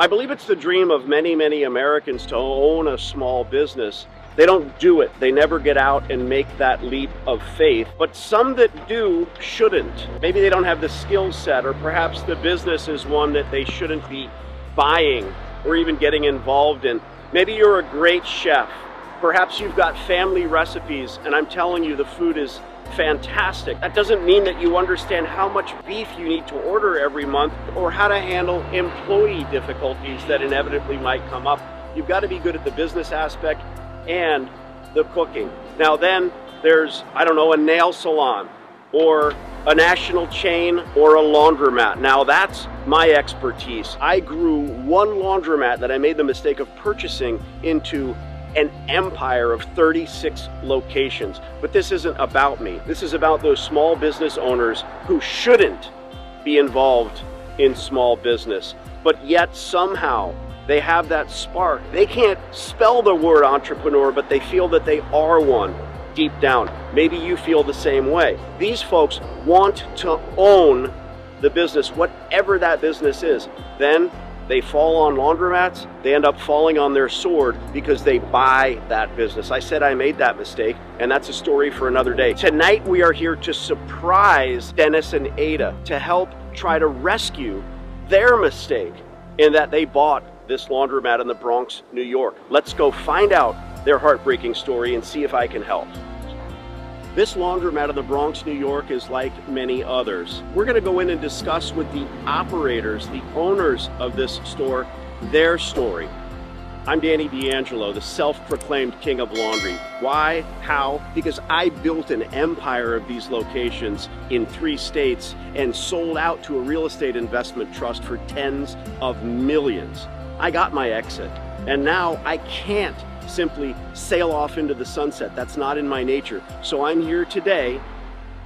I believe it's the dream of many, many Americans to own a small business. They don't do it. They never get out and make that leap of faith. But some that do shouldn't. Maybe they don't have the skill set, or perhaps the business is one that they shouldn't be buying or even getting involved in. Maybe you're a great chef. Perhaps you've got family recipes, and I'm telling you the food is fantastic. That doesn't mean that you understand how much beef you need to order every month or how to handle employee difficulties that inevitably might come up. You've got to be good at the business aspect and the cooking. Now then there's, I don't know, a nail salon or a national chain or a laundromat. Now that's my expertise. I grew one laundromat that I made the mistake of purchasing into an empire of 36 locations. But this isn't about me. This is about those small business owners who shouldn't be involved in small business, but yet somehow they have that spark. They can't spell the word entrepreneur, but they feel that they are one deep down. Maybe you feel the same way. These folks want to own the business, whatever that business is. Then they fall on laundromats, they end up falling on their sword because they buy that business. I said I made that mistake, and that's a story for another day. Tonight we are here to surprise Dennis and Ada, to help try to rescue their mistake in that they bought this laundromat in the Bronx, New York. Let's go find out their heartbreaking story and see if I can help. This laundromat in the Bronx, New York is like many others. We're going to go in and discuss with the operators, the owners of this store, their story. I'm Danny D'Angelo, the self-proclaimed king of laundry. Why? How? Because I built an empire of these locations in 3 states and sold out to a real estate investment trust for tens of millions. I got my exit, and now I can't simply sail off into the sunset. That's not in my nature. So I'm here today,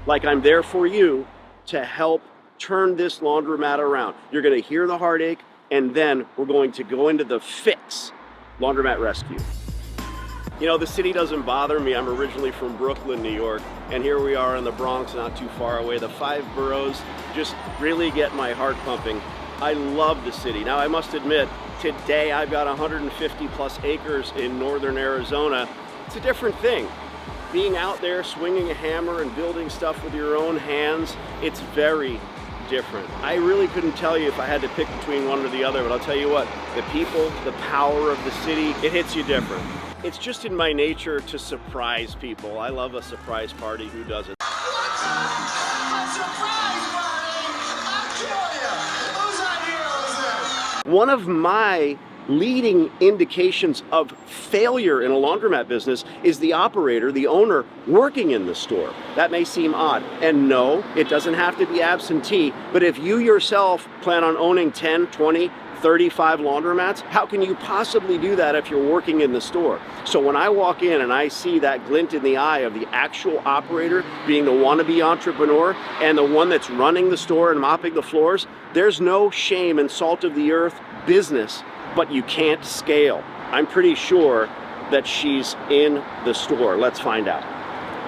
like I'm there for you, to help turn this laundromat around. You're going to hear the heartache, and then we're going to go into the fix. Laundromat rescue. You know, the city doesn't bother me. I'm originally from Brooklyn, New York, and here we are in the Bronx, not too far away. The 5 boroughs just really get my heart pumping. I love the city. Now, I must admit, today I've got 150 plus acres in northern Arizona. It's a different thing. Being out there swinging a hammer and building stuff with your own hands, it's very different. I really couldn't tell you if I had to pick between one or the other, but I'll tell you what, the people, the power of the city, it hits you different. It's just in my nature to surprise people. I love a surprise party. Who doesn't? One of my leading indications of failure in a laundromat business is the operator, the owner, working in the store. That may seem odd. And no, it doesn't have to be absentee, but if you yourself plan on owning 10, 20, 35 laundromats, how can you possibly do that if you're working in the store? So when I walk in and I see that glint in the eye of the actual operator being the wannabe entrepreneur and the one that's running the store and mopping the floors, there's no shame and salt of the earth business, but you can't scale. I'm pretty sure that she's in the store. Let's find out.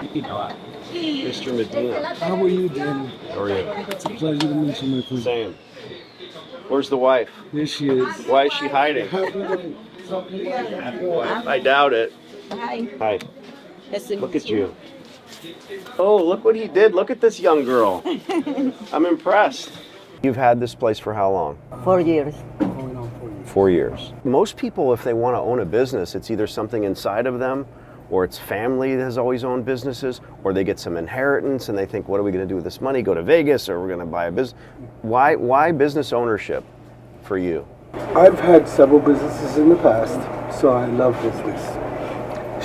Mr. Medina. How are you, Danny? How are you? It's a pleasure to meet you, my friend. Same. Where's the wife? There she is. Why is she hiding? I doubt it. Hi. Hi. Look at you. Oh, look what he did. Look at this young girl. I'm impressed. You've had this place for how long? 4 years. 4 years. Most people, if they want to own a business, it's either something inside of them, or it's family that has always owned businesses, or they get some inheritance and they think, what are we going to do with this money? Go to Vegas, or we're going to buy a business. Why business ownership for you? I've had several businesses in the past, so I love business.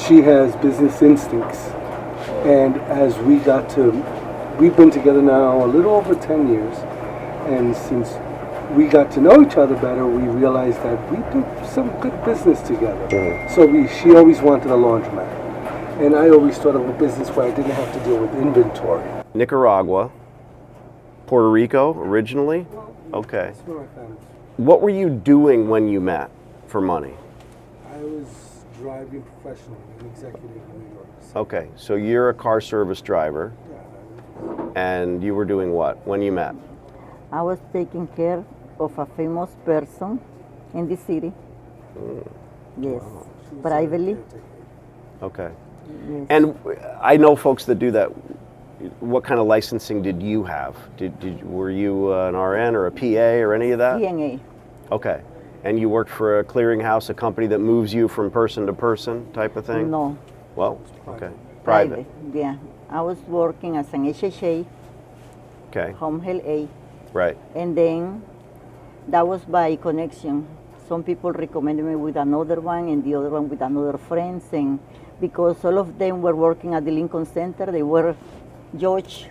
She has business instincts, and as we've been together now a little over 10 years, and since we got to know each other better, we realized that we do some good business together. Mm-hmm. So she always wanted a laundromat. And I always thought of a business where I didn't have to deal with inventory. Nicaragua, Puerto Rico originally? Okay. That's where I found it. What were you doing when you met for money? I was driving professionally, an executive in New York. So Okay, so you're a car service driver, and you were doing what when you met? I was taking care of a famous person in this city. Yes, privately. Okay. Yes. And I know folks that do that. What kind of licensing did you have? Were you an RN or a PA or any of that? CNA. Okay. And you worked for a clearinghouse, a company that moves you from person to person type of thing? No. Well, okay. Private. Yeah. I was working as an HHA, Okay. home health aide, Right. and then that was by connection. Some people recommended me with another one and the other one with another friends, and because all of them were working at the Lincoln Center, they were judge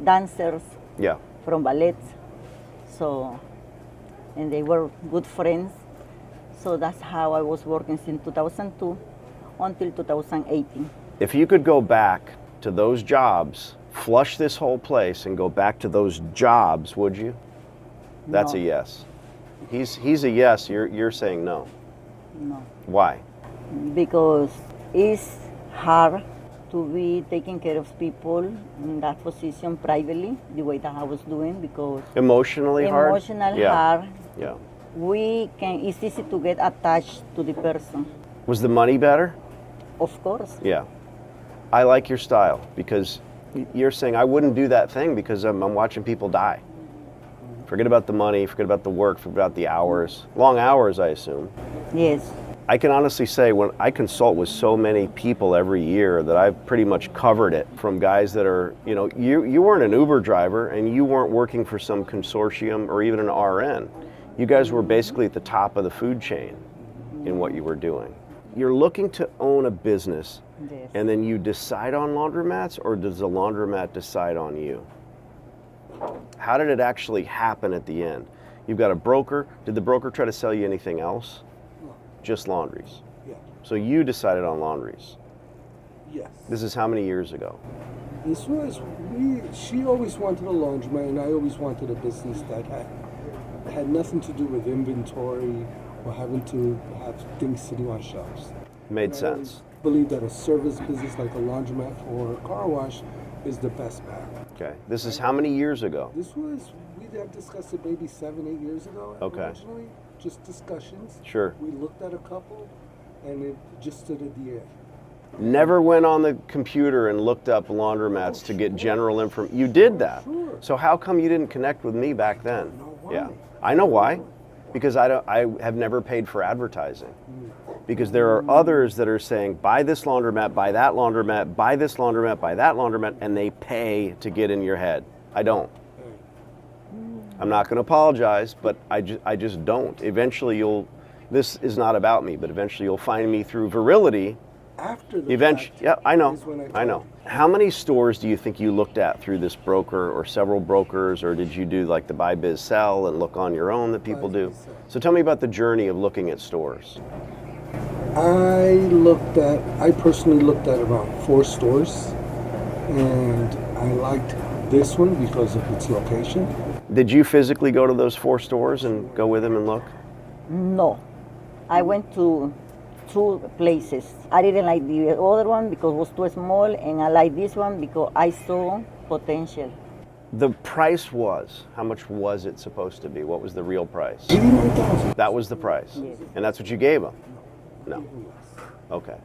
dancers Yeah. from ballet. So, and they were good friends. So that's how I was working since 2002 until 2018. If you could go back to those jobs, flush this whole place and go back to those jobs, would you? That's No. a yes. He's a yes, you're saying no. No. Why? Because it's hard to be taking care of people in that position privately, the way that I was doing, because Emotionally hard? emotional Yeah. hard, Yeah. it's easy to get attached to the person. Was the money better? Of course. Yeah. I like your style because you're saying I wouldn't do that thing because I'm watching people die. Forget about the money, forget about the work, forget about the hours. Long hours, I assume. Yes. I can honestly say when I consult with so many people every year that I've pretty much covered it, from guys that are, you weren't an Uber driver and you weren't working for some consortium or even an RN. You guys were basically at the top of the food chain in what you were doing. You're looking to own a business, Yes. and then you decide on laundromats, or does the laundromat decide on you? How did it actually happen at the end? You've got a broker. Did the broker try to sell you anything else? No. Just laundries. Yeah. So you decided on laundries. Yes. This is how many years ago? This was she always wanted a laundromat, and I always wanted a business that had nothing to do with inventory or having to have things sitting on shelves. Made I sense. believe that a service business like a laundromat or a car wash is the best bet. Okay. This is how many years ago? This was, we had discussed it maybe 7-8 years ago. Okay. Originally, just discussions. Sure. We looked at a couple, and it just stood at the air. Never went on the computer and looked up laundromats to get general information. You did that. Sure. So how come you didn't connect with me back then? I know why. Yeah. I know why. Because I have never paid for advertising. Because there are others that are saying, buy this laundromat, buy that laundromat, buy this laundromat, buy that laundromat, and they pay to get in your head. I don't. I'm not going to apologize, but I just don't. Eventually this is not about me, but eventually you'll find me through virility. After the Eventually, fact yeah, I know. is when I know. told How many stores do you think you looked at through this broker, or several brokers, or did you do like the buy, biz, sell and look on your own that people Buy, do? biz, sell. So tell me about the journey of looking at stores. I personally looked at around 4 stores, and I liked this one because of its location. Did you physically go to those 4 stores and go with them and look? No. I went to 2 places. I didn't like the other one because it was too small, and I like this one because I saw potential. The price was, how much was it supposed to be? What was the real price? 89,000. That was the price. Yes. And that's what you gave them? No. Okay.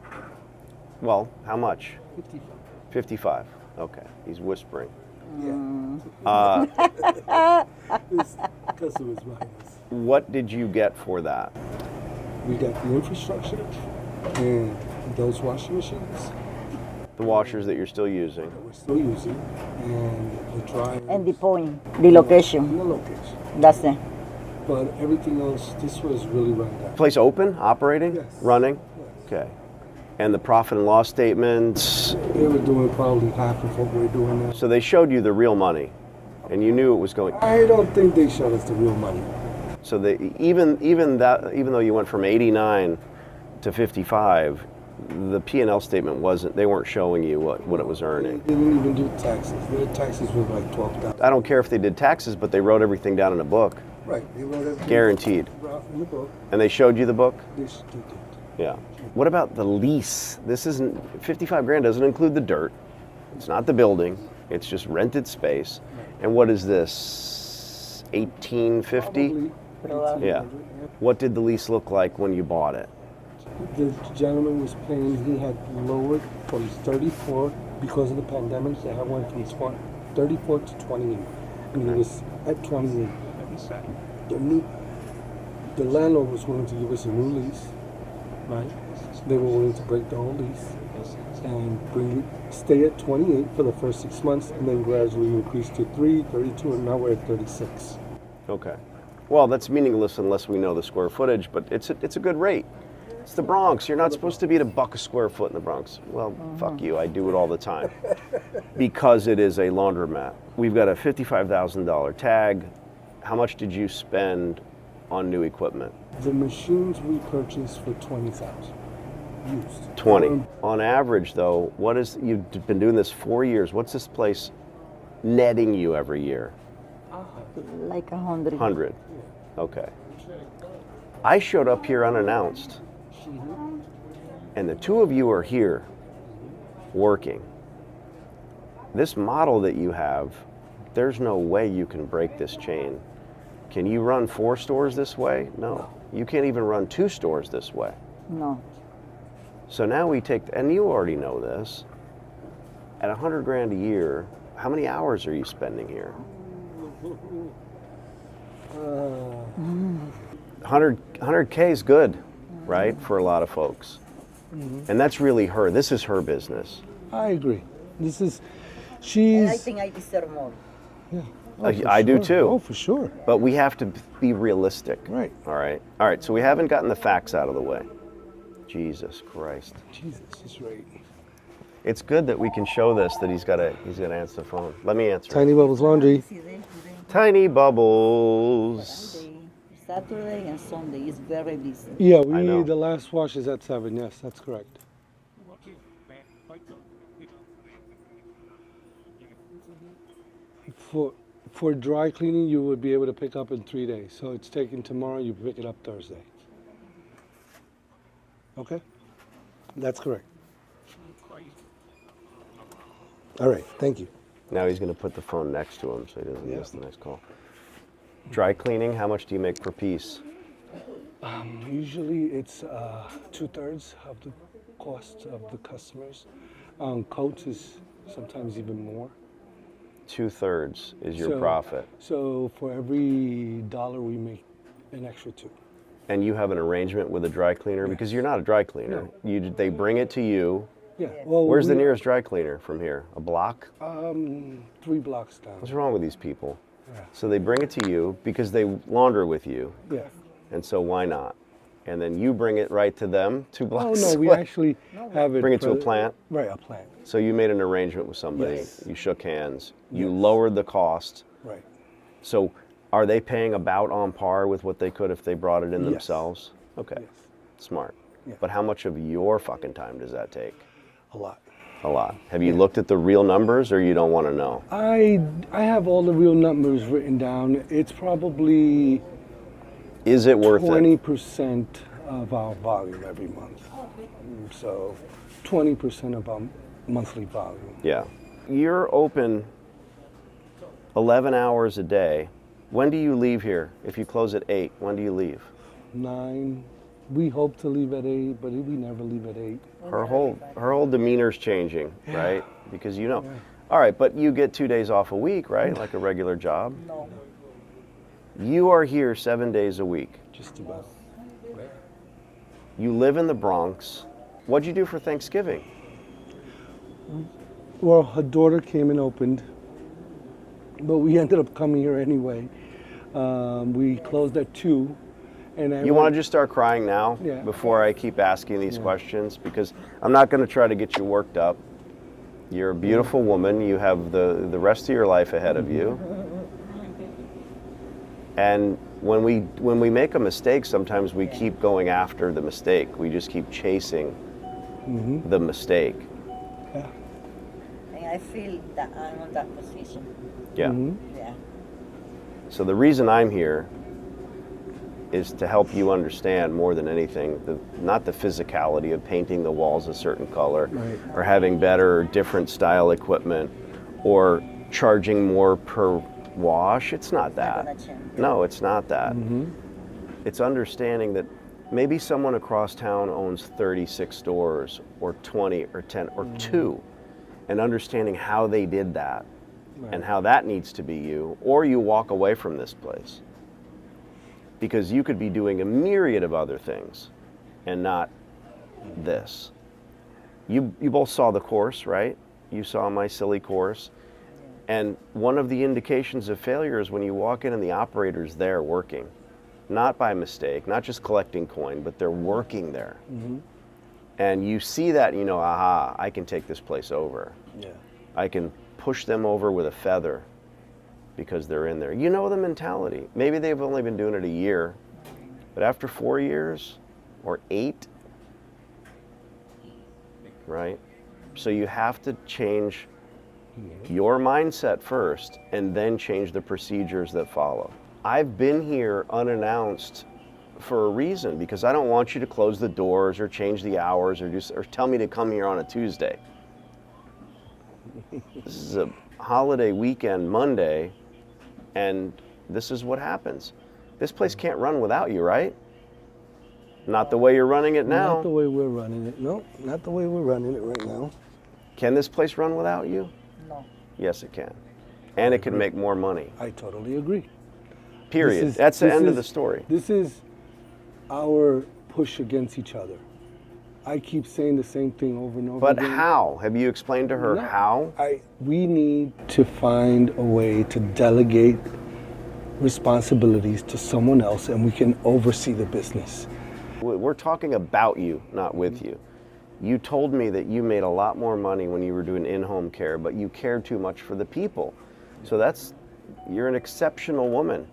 Well, how much? 55. 55. Okay. He's whispering. Yeah. This customer's behind us. What did you get for that? We got the infrastructure and those washing machines The washers that you're still using. that we're still using, and the dryers And the point, the location, and the location. that's it. But everything else, this was really run down. Place open, operating, Yes. running? Yes. Okay. And the profit and loss statements, They were doing probably half of what we're doing now. so they showed you the real money and you knew it was going. I don't think they showed us the real money. So they, even though you went from 89 to 55, the P&L statement they weren't showing you what it was They earning. didn't even do taxes. Their taxes were like 12,000. I don't care if they did taxes, but they wrote everything down in a book, Right. They wrote everything guaranteed. in the book. And they showed you the book? They did. Yeah. What about the lease? This isn't, 55 grand doesn't include the dirt. It's not the building. It's just rented space. And what is this? 1850? Probably Probably. Yeah. What did the lease look like when you bought it? The gentleman was paying, he had lowered from 34 because of the pandemic. They had went from 34 to 28, and he was at 28. The landlord was willing to give us a new lease, right? They were willing to break the whole lease and stay at 28 for the first 6 months, and then gradually increase to 32, and now we're at 36. Okay. Well, that's meaningless unless we know the square footage, but it's a good rate. It's the Bronx. You're not supposed to be at $1 a square foot in the Bronx. Well, fuck you. I do it all the time. Because it is a laundromat. We've got a $55,000 tag. How much did you spend on new equipment? The machines we purchased for $20,000 used. 20. On average, though, you've been doing this 4 years. What's this place netting you every year? Like 100. 100. Okay. I showed up here unannounced, and the two of you are here working. This model that you have, there's no way you can break this chain. Can you run 4 stores this way? No. You can't even run 2 stores this way. No. So now we take, and you already know this, at 100 grand a year, how many hours are you spending here? 100K is good, right, for a lot of folks. And that's really her. This is her business. I agree. And I think I deserve more. Yeah. I do too. Oh, for sure. But we have to be realistic. Right. All right. So we haven't gotten the facts out of the way. Jesus Christ. Jesus is right. It's good that we can show this, that he's got to answer the phone. Let me answer. Tiny Bubbles Laundry. Tiny Bubbles. Saturday and Sunday is very busy. Yeah, I know. the last wash is at 7. Yes, that's correct. For dry cleaning, you would be able to pick up in 3 days. So it's taken tomorrow, you pick it up Thursday. Okay? That's correct. All right, thank you. Now he's going to put the phone next to him so he doesn't miss the next call. Dry cleaning, how much do you make per piece? Usually it's 2/3 of the cost of the customers. Coats is sometimes even more. 2/3 is your profit. So for every $1 we make an extra 2. And you have an arrangement with a dry cleaner? Because you're not a dry cleaner. They bring it to you. Yeah. Well, where's the nearest dry cleaner from here? A block? 3 blocks down. What's wrong with these people? Yeah. So they bring it to you because they launder with you. Yeah. And so why not? And then you bring it right to them 2 blocks Oh, no, we away. actually have it. Bring it to a plant? Right, a plant. So you made an arrangement with somebody. Yes. You shook hands. You Yes. lowered the cost. Right. So are they paying about on par with what they could if they brought it in Yes. themselves? Okay. Yes. Smart. Yeah. But how much of your fucking time does that take? A lot. A lot. Have you looked at the real numbers, or you don't want to know? I have all the real numbers written down. It's probably Is it worth it? 20% of our volume every month. So 20% of our monthly volume. Yeah. You're open 11 hours a day. When do you leave here? If you close at 8, when do you leave? 9. We hope to leave at 8, but we never leave at 8. Her whole demeanor's changing, right? Because you know. All right, but you get 2 days off a week, right? Like a regular job? No. You are here 7 days a week. Just about. You live in the Bronx. What'd you do for Thanksgiving? Well, her daughter came and opened, but we ended up coming here anyway. We closed at 2. And You want to just start crying now Yeah. before I keep asking these questions? Because I'm not going to try to get you worked up. You're a beautiful woman. You have the rest of your life ahead of you. And when we make a mistake, sometimes we keep going after the mistake. We just keep chasing the mistake. Yeah. And I feel that I'm on that position. Yeah. Yeah. So the reason I'm here is to help you understand more than anything, not the physicality of painting the walls a certain color, Right. or having better or different style equipment, or charging more per wash. It's not that. gonna change. No, it's not that. It's understanding that maybe someone across town owns 36 stores or 20 or 10 or 2, and understanding how they did that and how that needs to be you, or you walk away from this place. Because you could be doing a myriad of other things and not this. You both saw the course, right? You saw my silly course. And one of the indications of failure is when you walk in and the operator's there working. Not by mistake, not just collecting coin, but they're working there. And you see that and you know, aha, I can take this place over. Yeah. I can push them over with a feather because they're in there. You know the mentality. Maybe they've only been doing it a year, but after 4 years or 8, right? So you have to change your mindset first and then change the procedures that follow. I've been here unannounced for a reason, because I don't want you to close the doors or change the hours or tell me to come here on a Tuesday. This is a holiday weekend, Monday, and this is what happens. This place can't run without you, right? Not the way you're running it now. Not the way we're running it. No, not the way we're running it right now. Can this place run without you? No. Yes, it can. And it can make more money. I totally agree. Period. That's the end of the story. This is our push against each other. I keep saying the same thing over and over But again. how? Have you explained to her No. how? We need to find a way to delegate responsibilities to someone else, and we can oversee the business. We're talking about you, not with you. You told me that you made a lot more money when you were doing in-home care, but you cared too much for the people. So you're an exceptional woman.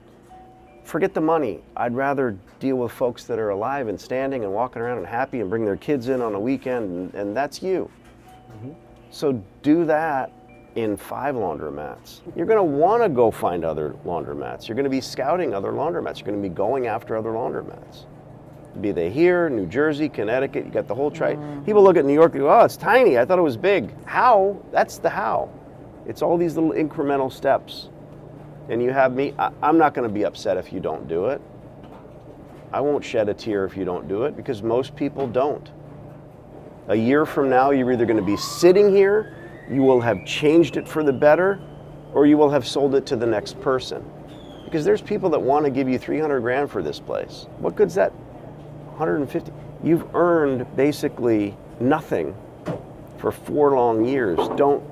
Forget the money. I'd rather deal with folks that are alive and standing and walking around and happy and bring their kids in on a weekend, and that's you. So do that in 5 laundromats. You're gonna wanna go find other laundromats. You're gonna be scouting other laundromats. You're gonna be going after other laundromats. Be they here, New Jersey, Connecticut, you got the whole People look at New York and go, oh, it's tiny, I thought it was big. How? That's the how. It's all these little incremental steps. And you have me, I'm not gonna be upset if you don't do it. I won't shed a tear if you don't do it, because most people don't. A year from now, you're either gonna be sitting here, you will have changed it for the better, or you will have sold it to the next person. Because there's people that wanna give you 300 grand for this place. What good's that? 150. You've earned basically nothing for 4 long years. Don't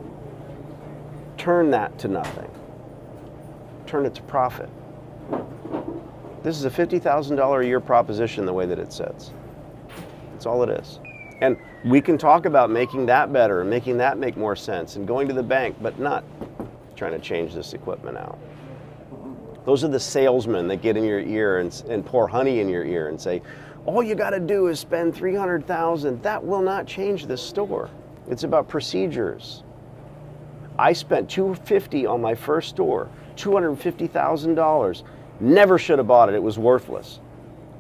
turn that to nothing. Turn it to profit. This is a $50,000 a year proposition the way that it sits. That's all it is. And we can talk about making that better and making that make more sense and going to the bank, but not trying to change this equipment out. Those are the salesmen that get in your ear and pour honey in your ear and say, all you got to do is spend $300,000. That will not change this store. It's about procedures. I spent $250,000 on my first store, $250,000. Never should have bought it. It was worthless.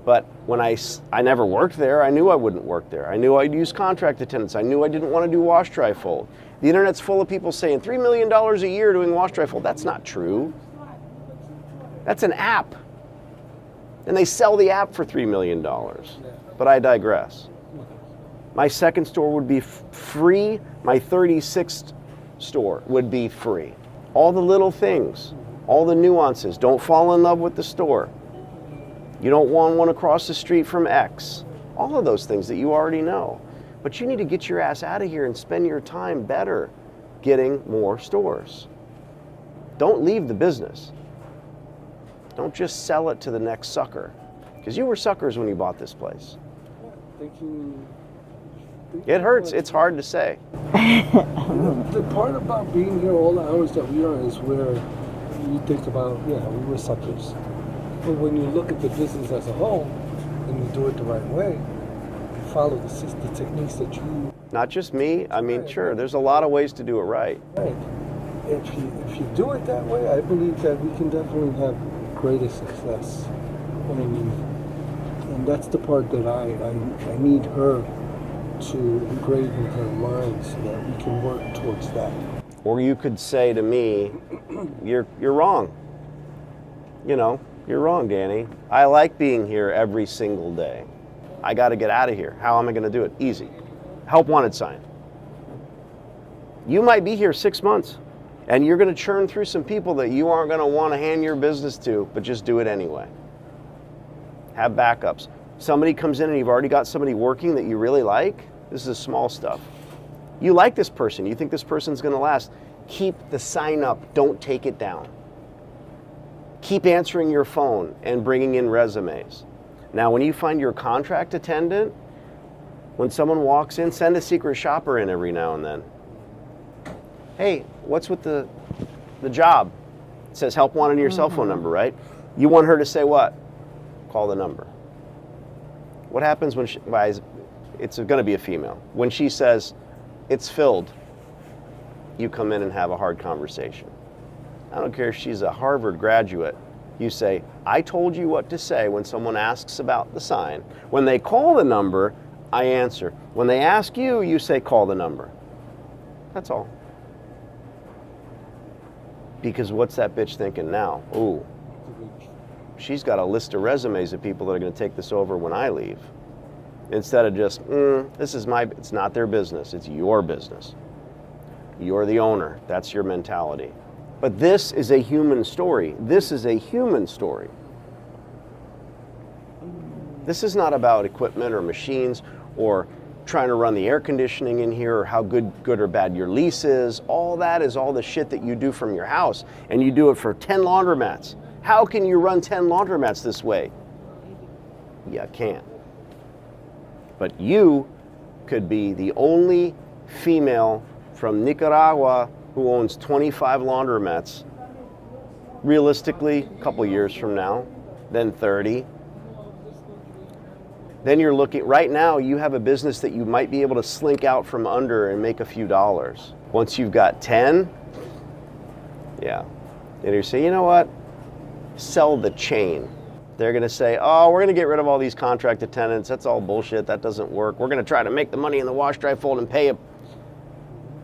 But when I never worked there, I knew I wouldn't work there. I knew I'd use contract attendants. I knew I didn't want to do wash, dry, fold. The internet's full of people saying $3 million a year doing wash, dry, fold. That's not true. That's an app. And they sell the app for $3 million. But I digress. My second store would be free. My 36th store would be free. All the little things, all the nuances. Don't fall in love with the store. You don't want one across the street from X. All of those things that you already know. But you need to get your ass out of here and spend your time better getting more stores. Don't leave the business. Don't just sell it to the next sucker. Because you were suckers when you bought this place. It hurts. It's hard to say. The part about being here all the hours that we are is where you think about, yeah, we were suckers. But when you look at the business as a whole, and you do it the right way, you follow the techniques that you... Not just me. I mean, sure, there's a lot of ways to do it right. Right. If you do it that way, I believe that we can definitely have greater success. And that's the part that I need her to engrave in her mind so that we can work towards that. Or you could say to me, you're wrong. You know, You're wrong, Danny. I like being here every single day. I got to get out of here. How am I going to do it? Easy. Help wanted sign. You might be here 6 months, and you're going to churn through some people that you aren't going to want to hand your business to, but just do it anyway. Have backups. Somebody comes in and you've already got somebody working that you really like. This is small stuff. You like this person. You think this person's going to last. Keep the sign up. Don't take it down. Keep answering your phone and bringing in resumes. Now, when you find your contract attendant, when someone walks in, send a secret shopper in every now and then. Hey, what's with the job? It says help wanted in your cell phone number, right? You want her to say what? Call the number. What happens when she, it's going to be a female. When she says, it's filled, you come in and have a hard conversation. I don't care if she's a Harvard graduate. You say, I told you what to say when someone asks about the sign. When they call the number, I answer. When they ask you, you say, call the number. That's all. Because what's that bitch thinking now? Ooh, she's got a list of resumes of people that are going to take this over when I leave. Instead of just, this is it's not their business, it's your business. You're the owner, that's your mentality. But this is a human story. This is a human story. This is not about equipment or machines or trying to run the air conditioning in here or how good or bad your lease is. All that is all the shit that you do from your house, and you do it for 10 laundromats. How can you run 10 laundromats this way? You can't. But you could be the only female from Nicaragua who owns 25 laundromats, realistically, a couple years from now, then 30. Then you're looking, right now you have a business that you might be able to slink out from under and make a few dollars. Once you've got 10, yeah. And you say, you know what? Sell the chain. They're gonna say, oh, we're gonna get rid of all these contract attendants. That's all bullshit, that doesn't work. We're gonna try to make the money in the wash, dry, fold, and pay.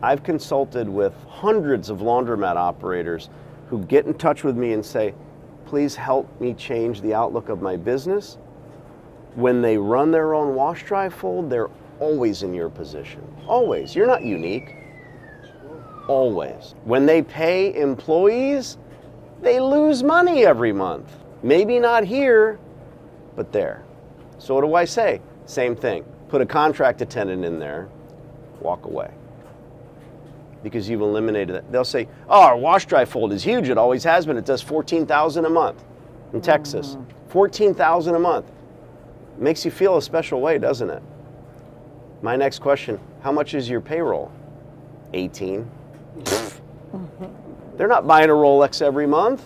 I've consulted with hundreds of laundromat operators who get in touch with me and say, please help me change the outlook of my business. When they run their own wash, dry, fold, they're always in your position. Always. You're not unique. Always. When they pay employees, they lose money every month. Maybe not here, but there. So what do I say? Same thing. Put a contract attendant in there, walk away. Because you've eliminated it. They'll say, oh, our wash, dry, fold is huge. It always has been. It does $14,000 a month in Texas. $14,000 a month. Makes you feel a special way, doesn't it? My next question, how much is your payroll? 18. They're not buying a Rolex every month.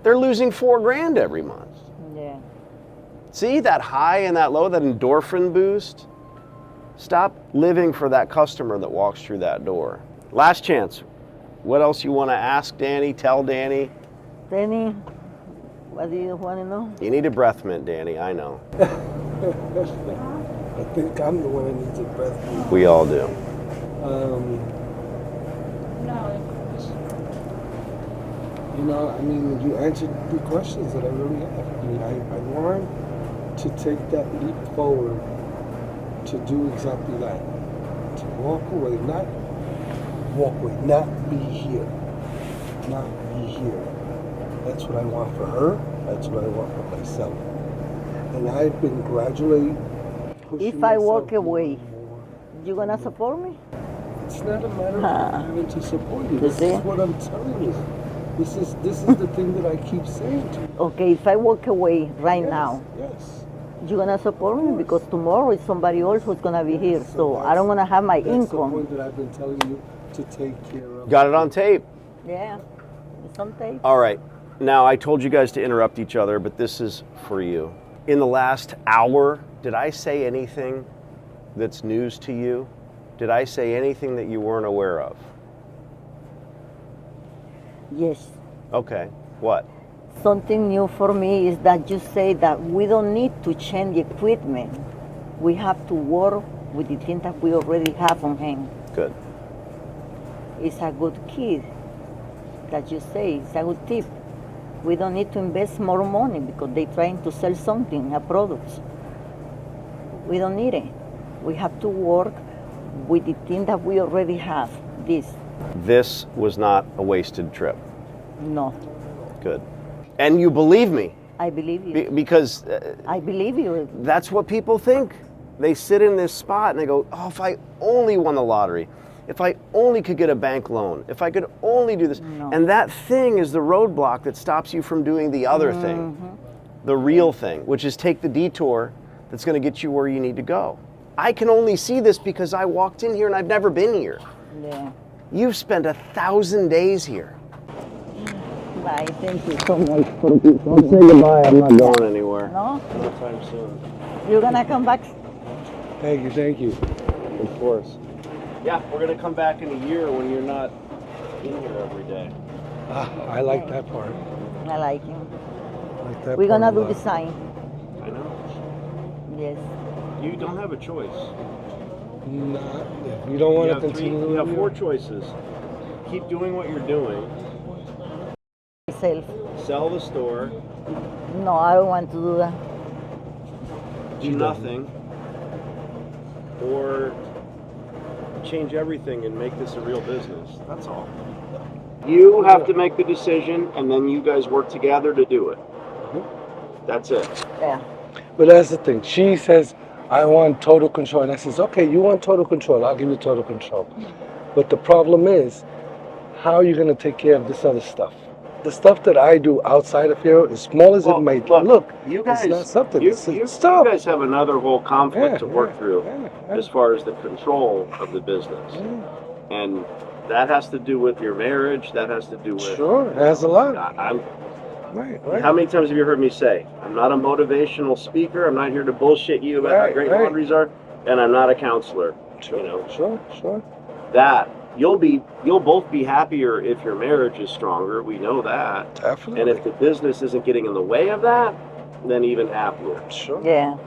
They're losing $4,000 every month. Yeah. See that high and that low, that endorphin boost? Stop living for that customer that walks through that door. Last chance. What else you want to ask Danny? Tell Danny? Danny, what do you want to know? You need a breath mint, Danny, I know. I think I'm the one that needs a breath mint. We all do. You know, I mean, you answered the questions that I really have. I mean, I learned to take that leap forward to do exactly that. To walk away, not be here. Not be here. That's what I want for her. That's what I want for myself. And I've been gradually pushing If I walk myself away, more. you gonna support me? It's not a matter of having to support you. You This see? is what I'm telling you. This is the thing that I keep saying to you. Okay, if I walk away right now, Yes. you're gonna support me because tomorrow is somebody else who's gonna be here. So I don't wanna have my That's the income. point that I've been telling you to take care of. Got it on tape. Yeah, it's on tape. All right. Now, I told you guys to interrupt each other, but this is for you. In the last hour, did I say anything that's news to you? Did I say anything that you weren't aware of? Yes. Okay. What? Something new for me is that you say that we don't need to change the equipment. We have to work with the things that we already have on hand. Good. It's a good key that you say. It's a good tip. We don't need to invest more money because they're trying to sell something, a product. We don't need it. We have to work with the thing that we already have. This was not a wasted trip. No. Good. And you believe me. I believe you. Because I believe you. that's what people think. They sit in this spot and they go, oh, if I only won the lottery, if I only could get a bank loan, if I could only do this. No. And that thing is the roadblock that stops you from doing the other thing, the real thing, which is take the detour that's going to get you where you need to go. I can only see this because I walked in here and I've never been here. Yeah. You've spent 1,000 days here. Bye. Thank you so much. Don't say goodbye. I'm not going anywhere. No? No time soon. You're gonna come back? Thank you, thank you. Of course. Yeah, we're going to come back in a year when you're not in here every day. I like that part. I like him. I like that We're part gonna a do lot. design. I know. Yes. You don't have a choice. Nah, if you don't want to continue. You have 4 choices. Keep doing what you're doing. Myself. Sell the store. No, I don't want to do that. Do nothing. Or change everything and make this a real business. That's all. You have to make the decision, and then you guys work together to do it. That's it. Yeah. But that's the thing. She says, I want total control. And I says, okay, you want total control. I'll give you total control. But the problem is, how are you going to take care of this other stuff? The stuff that I do outside of here, as small as it may look, you guys, it's not something. You It's stuff. guys have another whole conflict to work through yeah. as far as the control of the business. And that has to do with your marriage. That has to do with... Sure, it has a lot. Right. Right. How many times have you heard me say, I'm not a motivational speaker. I'm not here to bullshit you about how great laundries are. And I'm not a counselor. Sure, you know, sure. that you'll both be happier if your marriage is stronger. We know that. Definitely. And if the business isn't getting in the way of that, then even happier. Sure. Yeah.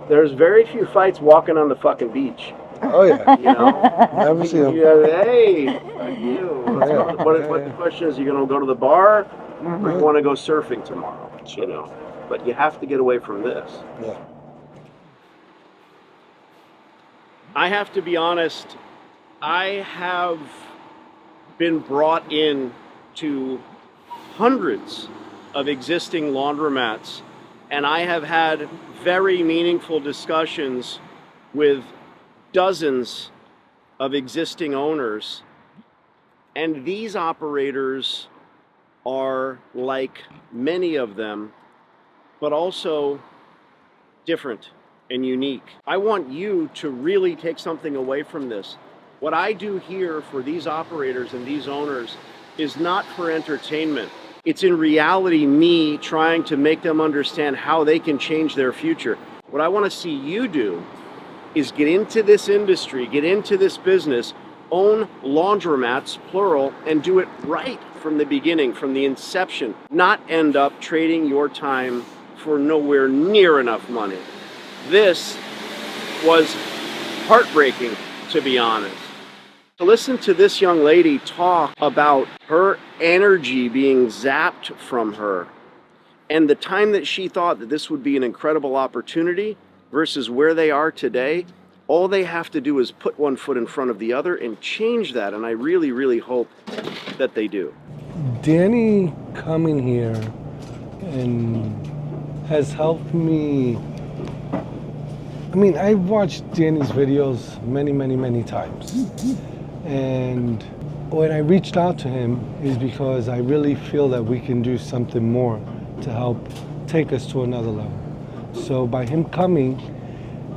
There's very few fights walking on the fucking beach. Oh yeah. You know? Never see them. Hey, fuck you. What the question is, you gonna go to the bar or you wanna go surfing tomorrow? Sure. You know. But you have to get away from this. Yeah. I have to be honest, I have been brought in to hundreds of existing laundromats, and I have had very meaningful discussions with dozens of existing owners, and these operators are like many of them, but also different and unique. I want you to really take something away from this. What I do here for these operators and these owners is not for entertainment. It's in reality me trying to make them understand how they can change their future. What I want to see you do is get into this industry, get into this business, own laundromats, plural, and do it right from the beginning, from the inception, not end up trading your time for nowhere near enough money. This was heartbreaking, to be honest. To listen to this young lady talk about her energy being zapped from her and the time that she thought that this would be an incredible opportunity versus where they are today, all they have to do is put one foot in front of the other and change that. And I really, really hope that they do. Danny coming here and has helped me. I mean, I've watched Danny's videos many times. And when I reached out to him is because I really feel that we can do something more to help take us to another level. So by him coming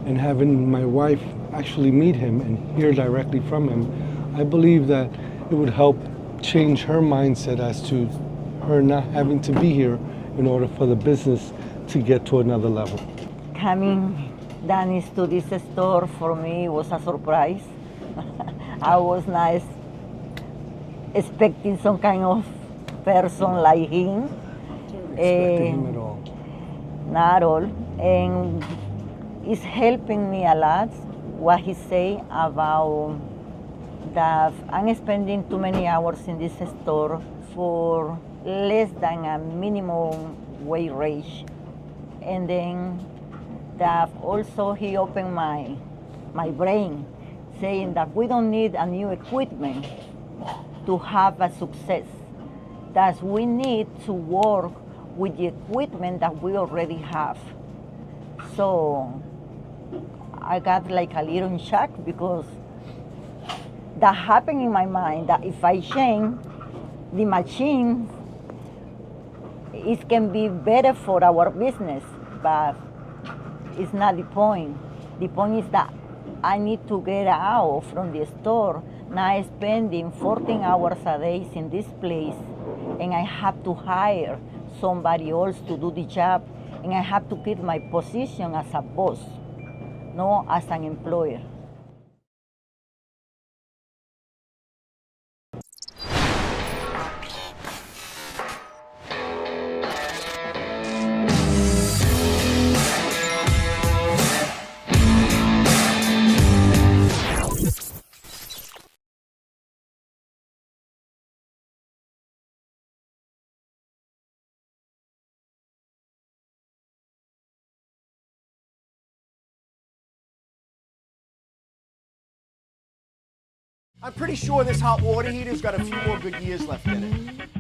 and having my wife actually meet him and hear directly from him, I believe that it would help change her mindset as to her not having to be here in order for the business to get to another level. Coming Danny to this store for me was a surprise. I was not expecting some kind of person like him. Expecting him at all. Not at all. And it's helping me a lot what he say about that I'm spending too many hours in this store for less than a minimum wage. And then that also he opened my brain, saying that we don't need a new equipment to have a success. That we need to work with the equipment that we already have. So I got like a little shock because that happened in my mind that if I change the machine, it can be better for our business, but it's not the point. The point is that I need to get out from the store, not spending 14 hours a day in this place, and I have to hire somebody else to do the job, and I have to keep my position as a boss, not as an employer. I'm pretty sure this hot water heater's got a few more good years left in it.